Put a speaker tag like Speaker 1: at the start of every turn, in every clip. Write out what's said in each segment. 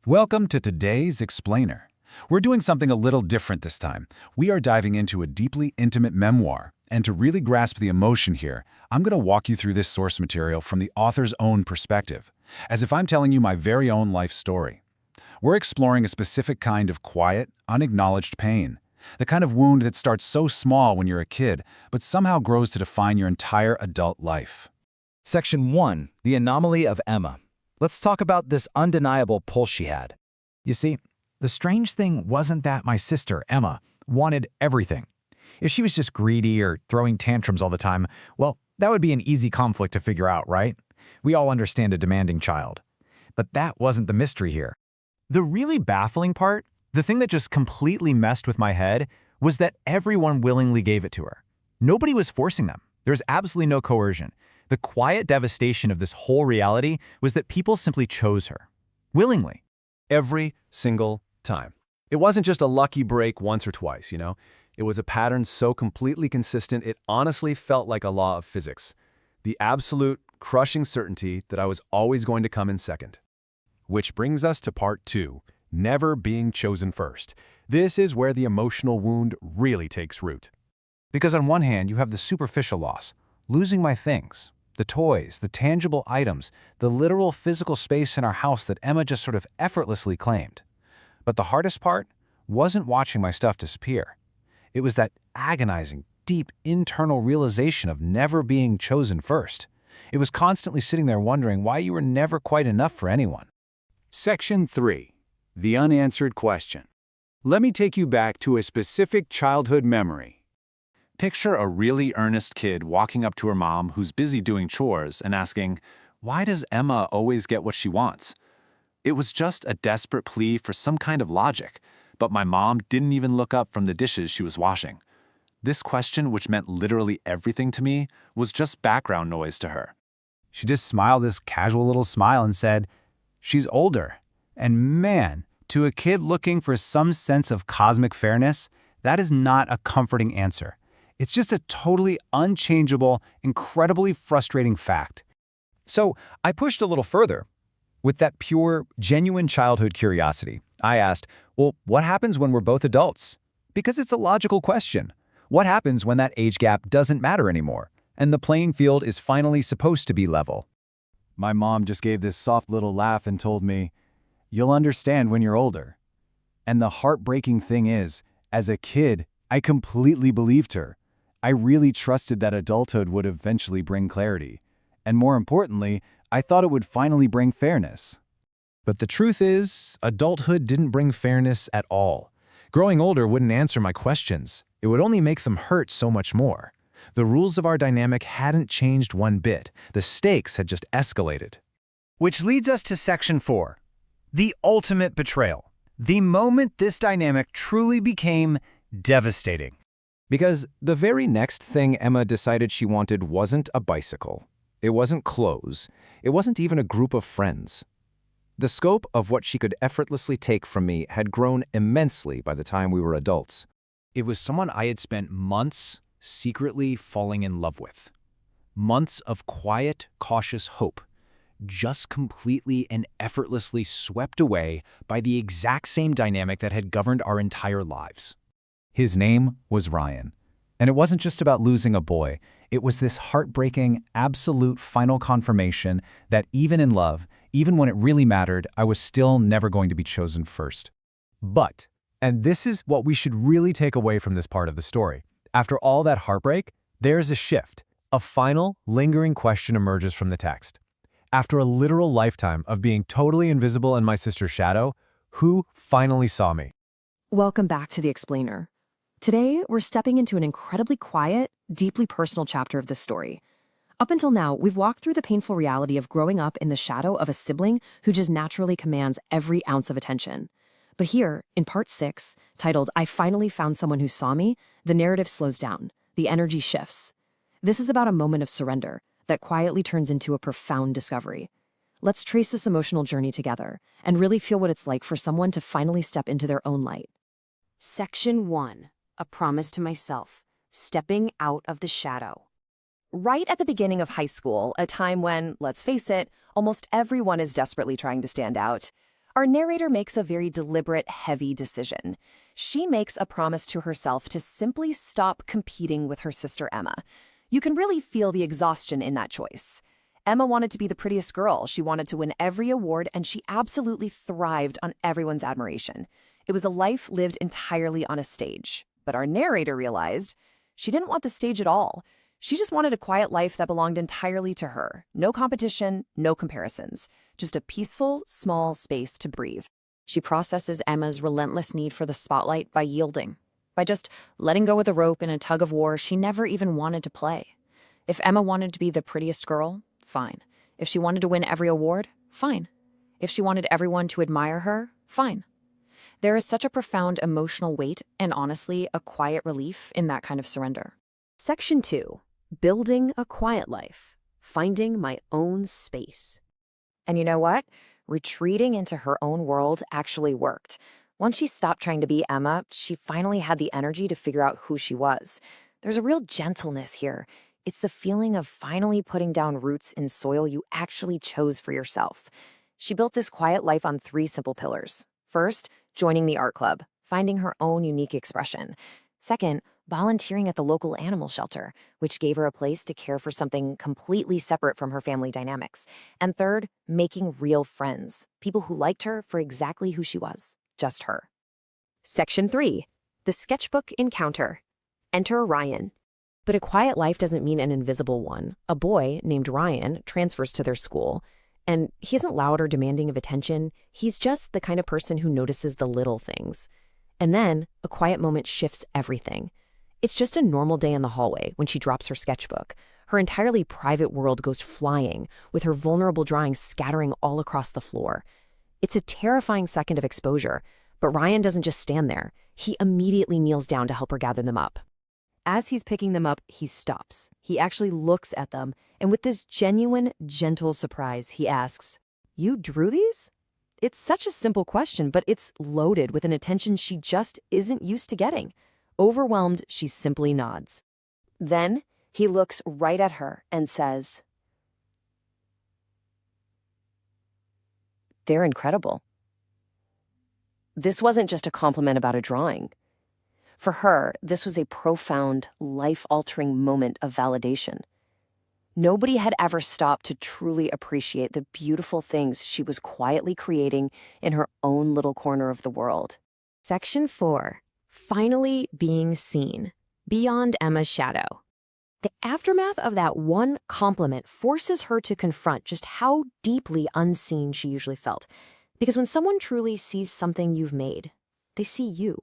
Speaker 1: Welcome to today's Explainer. We're doing something a little different this time. We are diving into a deeply intimate memoir, and to really grasp the emotion here, I'm going to walk you through this source material from the author's own perspective, as if I'm telling you my very own life story. We're exploring a specific kind of quiet, unacknowledged pain, the kind of wound that starts so small when you're a kid, but somehow grows to define your entire adult life.
Speaker 2: Section 1. The Anomaly of Emma. Let's talk about this undeniable pull she had.
Speaker 3: You see, the strange thing wasn't that my sister, Emma, wanted everything. If she was just greedy or throwing tantrums all the time, well, that would be an easy conflict to figure out, right? We all understand a demanding child. But that wasn't the mystery here.
Speaker 4: The really baffling part, the thing that just completely messed with my head, was that everyone willingly gave it to her. Nobody was forcing them. There's absolutely no coercion. The quiet devastation of this whole reality was that people simply chose her. Willingly.
Speaker 5: Every single time. It wasn't just a lucky break once or twice, It was a pattern so completely consistent it honestly felt like a law of physics. The absolute, crushing certainty that I was always going to come in second. Which brings us to part 2, never being chosen first. This is where the emotional wound really takes root.
Speaker 1: Because on one hand, you have the superficial loss, losing my things, the toys, the tangible items, the literal physical space in our house that Emma just sort of effortlessly claimed. But the hardest part wasn't watching my stuff disappear. It was that agonizing, deep internal realization of never being chosen first. It was constantly sitting there wondering why you were never quite enough for anyone. Section 3. The Unanswered Question. Let me take you back to a specific childhood memory. Picture a really earnest kid walking up to her mom who's busy doing chores and asking, "Why does Emma always get what she wants?" It was just a desperate plea for some kind of logic, but my mom didn't even look up from the dishes she was washing. This question, which meant literally everything to me, was just background noise to her.
Speaker 3: She just smiled this casual little smile and said, "She's older." And man, to a kid looking for some sense of cosmic fairness, that is not a comforting answer. It's just a totally unchangeable, incredibly frustrating fact.
Speaker 2: So I pushed a little further. With that pure, genuine childhood curiosity, I asked, well, what happens when we're both adults? Because it's a logical question. What happens when that age gap doesn't matter anymore, and the playing field is finally supposed to be level?
Speaker 5: My mom just gave this soft little laugh and told me, "You'll understand when you're older." And the heartbreaking thing is, as a kid, I completely believed her. I really trusted that adulthood would eventually bring clarity. And more importantly, I thought it would finally bring fairness.
Speaker 4: But the truth is, adulthood didn't bring fairness at all. Growing older wouldn't answer my questions. It would only make them hurt so much more. The rules of our dynamic hadn't changed one bit. The stakes had just escalated.
Speaker 3: Which leads us to Section 4. The ultimate betrayal. The moment this dynamic truly became devastating.
Speaker 2: Because the very next thing Emma decided she wanted wasn't a bicycle. It wasn't clothes. It wasn't even a group of friends. The scope of what she could effortlessly take from me had grown immensely by the time we were adults.
Speaker 3: It was someone I had spent months secretly falling in love with. Months of quiet, cautious hope, just completely and effortlessly swept away by the exact same dynamic that had governed our entire lives.
Speaker 1: His name was Ryan. And it wasn't just about losing a boy. It was this heartbreaking, absolute final confirmation that even in love, even when it really mattered, I was still never going to be chosen first.
Speaker 4: But, and this is what we should really take away from this part of the story, after all that heartbreak, there's a shift. A final, lingering question emerges from the text. After a literal lifetime of being totally invisible in my sister's shadow, who finally saw me?
Speaker 6: Welcome back to The Explainer. Today, we're stepping into an incredibly quiet, deeply personal chapter of this story. Up until now, we've walked through the painful reality of growing up in the shadow of a sibling who just naturally commands every ounce of attention. But here, in part 6, titled "I Finally Found Someone Who Saw Me," the narrative slows down, the energy shifts. This is about a moment of surrender that quietly turns into a profound discovery. Let's trace this emotional journey together and really feel what it's like for someone to finally step into their own light.
Speaker 7: Section 1. A Promise to Myself. Stepping Out of the Shadow. Right at the beginning of high school, a time when, let's face it, almost everyone is desperately trying to stand out,
Speaker 6: Our narrator makes a very deliberate, heavy decision. She makes a promise to herself to simply stop competing with her sister Emma. You can really feel the exhaustion in that choice. Emma wanted to be the prettiest girl, she wanted to win every award, and she absolutely thrived on everyone's admiration. It was a life lived entirely on a stage. But our narrator realized she didn't want the stage at all. She just wanted a quiet life that belonged entirely to her. No competition, no comparisons. Just a peaceful, small space to breathe. She processes Emma's relentless need for the spotlight by yielding, by just letting go of the rope in a tug of war she never even wanted to play. If Emma wanted to be the prettiest girl, fine. If she wanted to win every award, fine. If she wanted everyone to admire her, fine. There is such a profound emotional weight and honestly a quiet relief in that kind of surrender.
Speaker 7: Section 2. Building a quiet life. Finding my own space.
Speaker 6: And you know what? Retreating into her own world actually worked. Once she stopped trying to be Emma, she finally had the energy to figure out who she was. There's a real gentleness here. It's the feeling of finally putting down roots in soil you actually chose for yourself. She built this quiet life on 3 simple pillars. First, joining the art club, finding her own unique expression. Second, volunteering at the local animal shelter, which gave her a place to care for something completely separate from her family dynamics. And third, making real friends, people who liked her for exactly who she was, just her.
Speaker 7: Section 3. The sketchbook encounter. Enter Ryan. But a quiet life doesn't mean an invisible one. A boy named Ryan transfers to their school, and he isn't loud or demanding of attention. He's just the kind of person who notices the little things. And then a quiet moment shifts everything. It's just a normal day in the hallway when she drops her sketchbook. Her entirely private world goes flying, with her vulnerable drawings scattering all across the floor. It's a terrifying second of exposure, but Ryan doesn't just stand there. He immediately kneels down to help her gather them up. As he's picking them up, he stops. He actually looks at them, and with this genuine, gentle surprise, he asks, "You drew these?" It's such a simple question, but it's loaded with an attention she just isn't used to getting. Overwhelmed, she simply nods. Then he looks right at her and says, "They're incredible." This wasn't just a compliment about a drawing. For her, this was a profound, life-altering moment of validation. Nobody had ever stopped to truly appreciate the beautiful things she was quietly creating in her own little corner of the world. Section 4. Finally being seen. Beyond Emma's shadow. The aftermath of that one compliment forces her to confront just how deeply unseen she usually felt. Because when someone truly sees something you've made, they see you.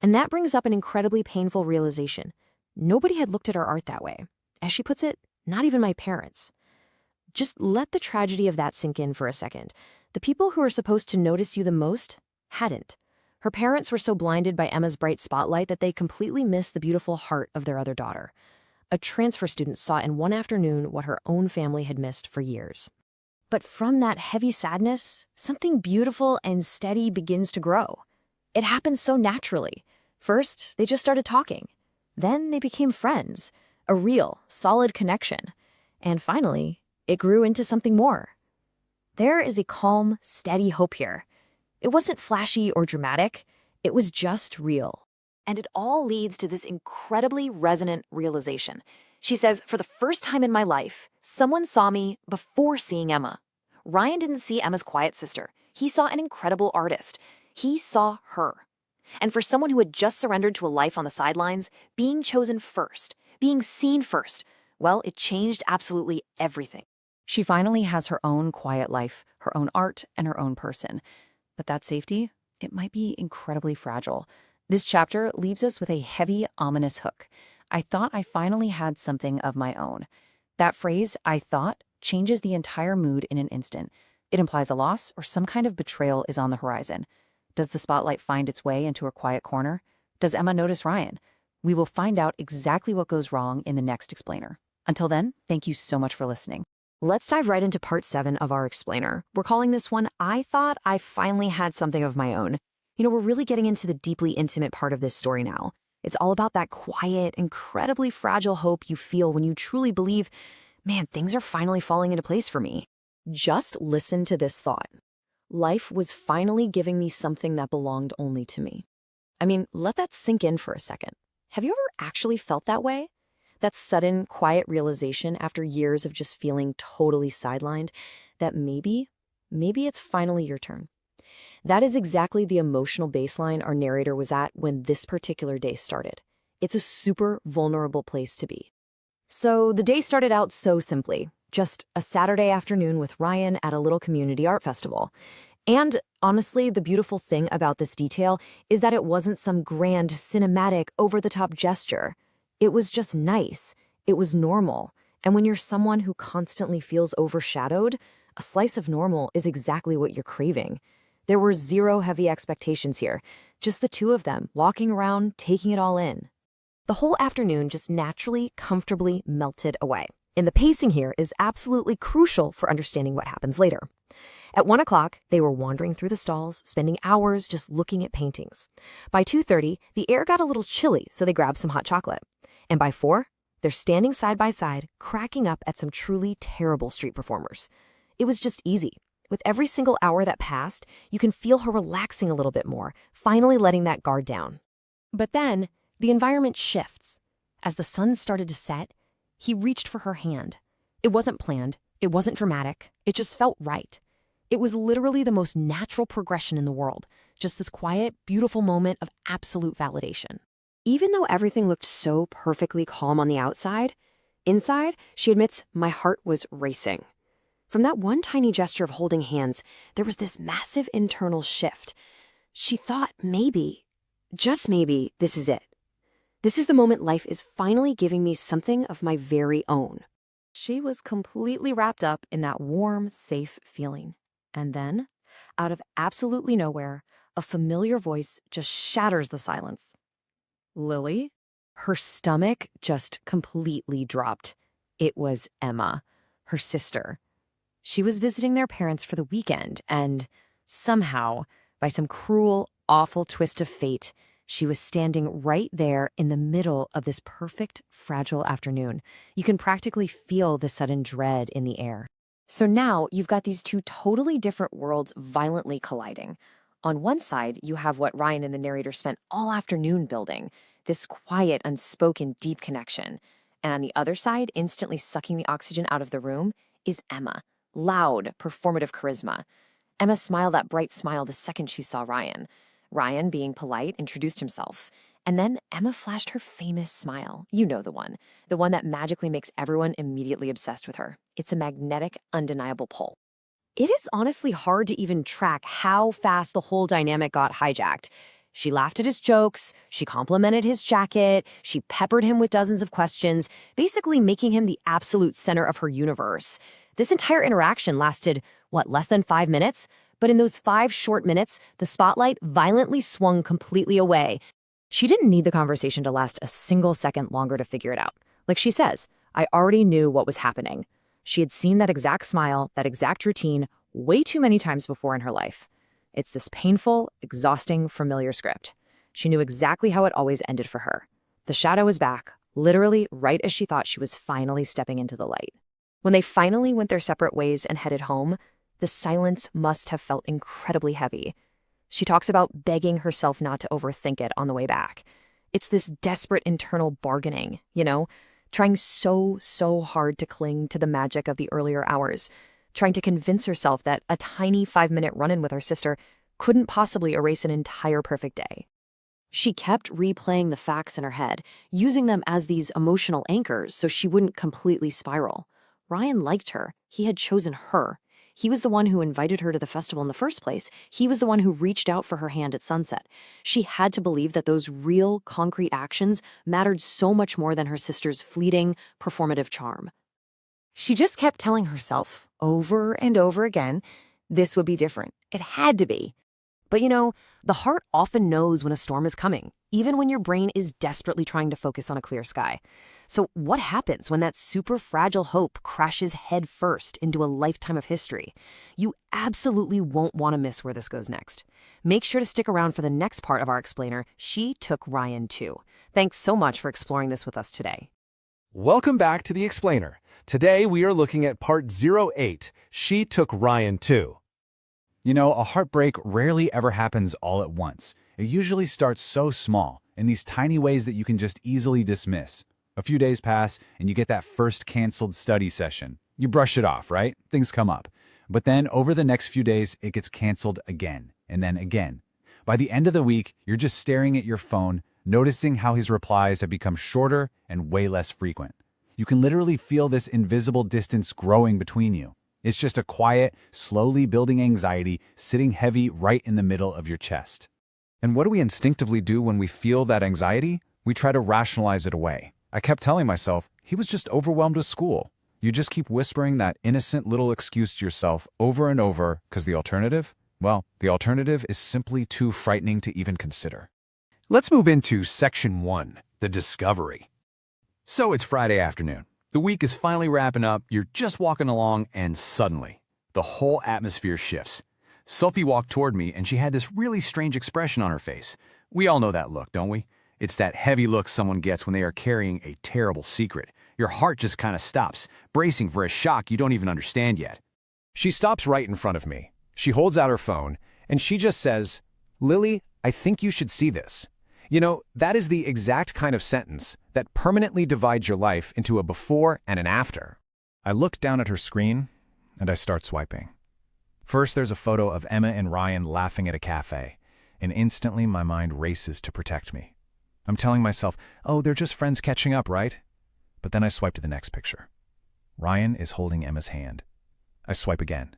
Speaker 7: And that brings up an incredibly painful realization. Nobody had looked at her art that way. As she puts it, not even my parents. Just let the tragedy of that sink in for a second. The people who are supposed to notice you the most hadn't. Her parents were so blinded by Emma's bright spotlight that they completely missed the beautiful heart of their other daughter. A transfer student saw in one afternoon what her own family had missed for years. But from that heavy sadness, something beautiful and steady begins to grow. It happens so naturally. First, they just started talking. Then they became friends. A real, solid connection. And finally, it grew into something more. There is a calm, steady hope here. It wasn't flashy or dramatic. It was just real. And it all leads to this incredibly resonant realization. She says, "For the first time in my life, someone saw me before seeing Emma." Ryan didn't see Emma's quiet sister. He saw an incredible artist. He saw her. And for someone who had just surrendered to a life on the sidelines, being chosen first, being seen first, well, it changed absolutely everything. She finally has her own quiet life, her own art, and her own person. But that safety, it might be incredibly fragile. This chapter leaves us with a heavy, ominous hook. I thought I finally had something of my own. That phrase, "I thought," changes the entire mood in an instant. It implies a loss or some kind of betrayal is on the horizon. Does the spotlight find its way into her quiet corner? Does Emma notice Ryan? We will find out exactly what goes wrong in the next explainer. Until then, thank you so much for listening. Let's dive right into part 7 of our explainer. We're calling this one, "I Thought I Finally Had Something of My Own." We're really getting into the deeply intimate part of this story now. It's all about that quiet, incredibly fragile hope you feel when you truly believe, man, things are finally falling into place for me. Just listen to this thought.
Speaker 6: Life was finally giving me something that belonged only to me. I mean, let that sink in for a second. Have you ever actually felt that way? That sudden, quiet realization after years of just feeling totally sidelined that maybe it's finally your turn. That is exactly the emotional baseline our narrator was at when this particular day started. It's a super vulnerable place to be. So the day started out so simply. Just a Saturday afternoon with Ryan at a little community art festival. And honestly, the beautiful thing about this detail is that it wasn't some grand, cinematic, over-the-top gesture. It was just nice. It was normal. And when you're someone who constantly feels overshadowed, a slice of normal is exactly what you're craving. There were zero heavy expectations here, just the two of them walking around, taking it all in. The whole afternoon just naturally, comfortably melted away. And the pacing here is absolutely crucial for understanding what happens later. At 1 o'clock, they were wandering through the stalls, spending hours just looking at paintings. By 2:30, the air got a little chilly, so they grabbed some hot chocolate. And by 4, they're standing side by side, cracking up at some truly terrible street performers. It was just easy. With every single hour that passed, you can feel her relaxing a little bit more, finally letting that guard down. But then, the environment shifts. As the sun started to set, he reached for her hand. It wasn't planned. It wasn't dramatic. It just felt right. It was literally the most natural progression in the world, just this quiet, beautiful moment of absolute validation. Even though everything looked so perfectly calm on the outside, inside, she admits, my heart was racing. From that one tiny gesture of holding hands, there was this massive internal shift. She thought maybe, just maybe, this is it. This is the moment life is finally giving me something of my very own. She was completely wrapped up in that warm, safe feeling. And then, out of absolutely nowhere, a familiar voice just shatters the silence. Lily? Her stomach just completely dropped. It was Emma, her sister. She was visiting their parents for the weekend, and somehow, by some cruel, awful twist of fate, she was standing right there in the middle of this perfect, fragile afternoon. You can practically feel the sudden dread in the air. So now you've got these two totally different worlds violently colliding. On one side, you have what Ryan and the narrator spent all afternoon building, this quiet, unspoken, deep connection. And on the other side, instantly sucking the oxygen out of the room, is Emma. Loud, performative charisma. Emma smiled that bright smile the second she saw Ryan. Ryan, being polite, introduced himself. And then Emma flashed her famous smile. You know the one that magically makes everyone immediately obsessed with her. It's a magnetic, undeniable pull. It is honestly hard to even track how fast the whole dynamic got hijacked. She laughed at his jokes, she complimented his jacket, she peppered him with dozens of questions, basically making him the absolute center of her universe. This entire interaction lasted, less than 5 minutes? But in those 5 short minutes, the spotlight violently swung completely away. She didn't need the conversation to last a single second longer to figure it out. Like she says, I already knew what was happening. She had seen that exact smile, that exact routine, way too many times before in her life. It's this painful, exhausting, familiar script. She knew exactly how it always ended for her. The shadow was back, literally right as she thought she was finally stepping into the light. When they finally went their separate ways and headed home, the silence must have felt incredibly heavy. She talks about begging herself not to overthink it on the way back. It's this desperate internal bargaining, trying so hard to cling to the magic of the earlier hours, trying to convince herself that a tiny 5-minute run-in with her sister couldn't possibly erase an entire perfect day. She kept replaying the facts in her head, using them as these emotional anchors so she wouldn't completely spiral. Ryan liked her. He had chosen her. He was the one who invited her to the festival in the first place. He was the one who reached out for her hand at sunset. She had to believe that those real, concrete actions mattered so much more than her sister's fleeting, performative charm. She just kept telling herself, over and over again, this would be different. It had to be. But the heart often knows when a storm is coming, even when your brain is desperately trying to focus on a clear sky. So what happens when that super fragile hope crashes head first into a lifetime of history? You absolutely won't want to miss where this goes next. Make sure to stick around for the next part of our explainer, She Took Ryan Too. Thanks so much for exploring this with us today.
Speaker 5: Welcome back to The Explainer. Today we are looking at Part 08, She Took Ryan Too.
Speaker 3: You know, a heartbreak rarely ever happens all at once. It usually starts so small, in these tiny ways that you can just easily dismiss. A few days pass, and you get that first canceled study session. You brush it off, right? Things come up. But then, over the next few days, it gets canceled again, and then again. By the end of the week, you're just staring at your phone, noticing how his replies have become shorter and way less frequent. You can literally feel this invisible distance growing between you. It's just a quiet, slowly building anxiety sitting heavy right in the middle of your chest.
Speaker 1: And what do we instinctively do when we feel that anxiety? We try to rationalize it away. I kept telling myself, he was just overwhelmed with school. You just keep whispering that innocent little excuse to yourself over and over, because the alternative? Well, the alternative is simply too frightening to even consider.
Speaker 5: Let's move into Section 1, the discovery. So it's Friday afternoon. The week is finally wrapping up, you're just walking along, and suddenly, the whole atmosphere shifts. Sophie walked toward me, and she had this really strange expression on her face. We all know that look, don't we? It's that heavy look someone gets when they are carrying a terrible secret. Your heart just kind of stops, bracing for a shock you don't even understand yet.
Speaker 2: She stops right in front of me. She holds out her phone, and she just says, "Lily, I think you should see this." You know, that is the exact kind of sentence that permanently divides your life into a before and an after.
Speaker 1: I look down at her screen, and I start swiping. First, there's a photo of Emma and Ryan laughing at a cafe, and instantly my mind races to protect me. I'm telling myself, oh, they're just friends catching up, right? But then I swipe to the next picture. Ryan is holding Emma's hand. I swipe again.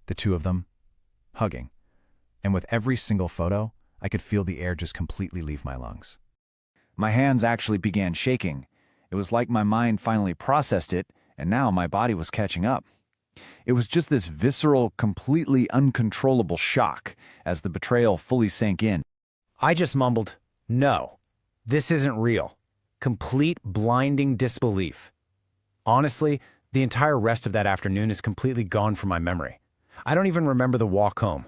Speaker 1: The two of them, hugging. And with every single photo, I could feel the air just completely leave my lungs. My hands actually began shaking. It was like my mind finally processed it, and now my body was catching up. It was just this visceral, completely uncontrollable shock as the betrayal fully sank in.
Speaker 3: I just mumbled, "No, this isn't real." Complete blinding disbelief. Honestly, the entire rest of that afternoon is completely gone from my memory. I don't even remember the walk home.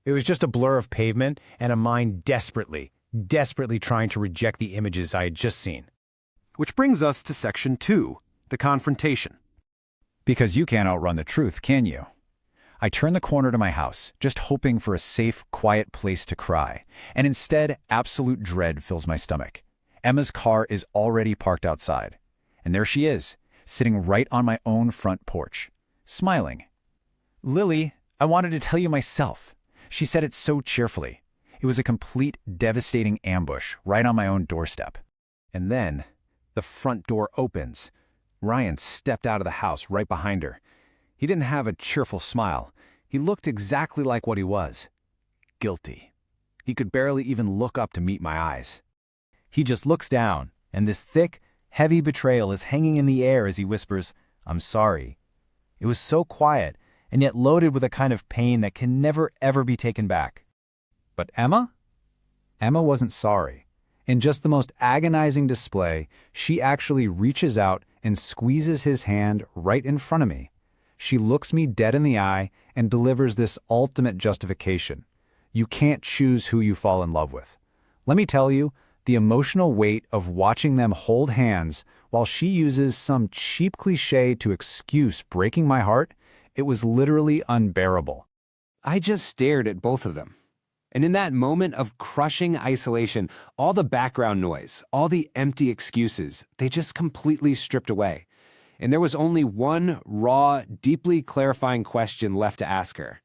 Speaker 3: It was just a blur of pavement and a mind desperately trying to reject the images I had just seen.
Speaker 5: Which brings us to Section 2, the confrontation.
Speaker 1: Because you can't outrun the truth, can you? I turn the corner to my house, just hoping for a safe, quiet place to cry, and instead, absolute dread fills my stomach. Emma's car is already parked outside, and there she is, sitting right on my own front porch, smiling. "Lily, I wanted to tell you myself." She said it so cheerfully. It was a complete, devastating ambush right on my own doorstep.
Speaker 2: And then, the front door opens. Ryan stepped out of the house right behind her. He didn't have a cheerful smile. He looked exactly like what he was. Guilty. He could barely even look up to meet my eyes.
Speaker 3: He just looks down, and this thick, heavy betrayal is hanging in the air as he whispers, "I'm sorry." It was so quiet, and yet loaded with a kind of pain that can never ever be taken back.
Speaker 1: But Emma? Emma wasn't sorry. In just the most agonizing display, she actually reaches out and squeezes his hand right in front of me. She looks me dead in the eye and delivers this ultimate justification. You can't choose who you fall in love with. Let me tell you, the emotional weight of watching them hold hands while she uses some cheap cliché to excuse breaking my heart, it was literally unbearable.
Speaker 5: I just stared at both of them. And in that moment of crushing isolation, all the background noise, all the empty excuses, they just completely stripped away. And there was only one raw, deeply clarifying question left to ask her.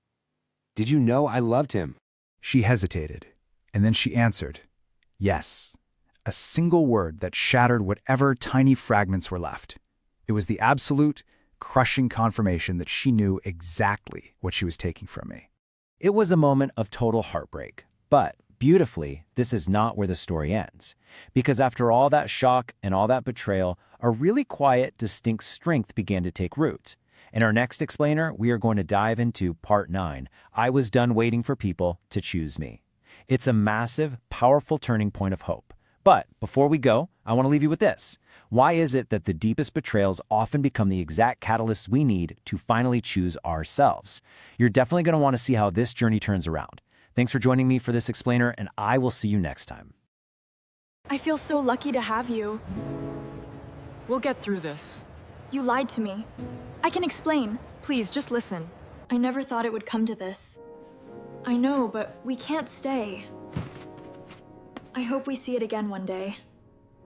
Speaker 5: Did you know I loved him?
Speaker 1: She hesitated, and then she answered, "Yes." A single word that shattered whatever tiny fragments were left. It was the absolute, crushing confirmation that she knew exactly what she was taking from me.
Speaker 3: It was a moment of total heartbreak, but beautifully, this is not where the story ends. Because after all that shock and all that betrayal, a really quiet, distinct strength began to take root. In our next explainer, we are going to dive into Part 9, I Was Done Waiting for People to Choose Me. It's a massive, powerful turning point of hope. But before we go, I want to leave you with this. Why is it that the deepest betrayals often become the exact catalysts we need to finally choose ourselves? You're definitely going to want to see how this journey turns around. Thanks for joining me for this explainer, and I will see you next time.
Speaker 8: I feel so lucky to have you.
Speaker 9: We'll get through this.
Speaker 8: You lied to me. I can explain. Please, just listen. I never thought it would come to this. I know, but we can't stay. I hope we see it again one day.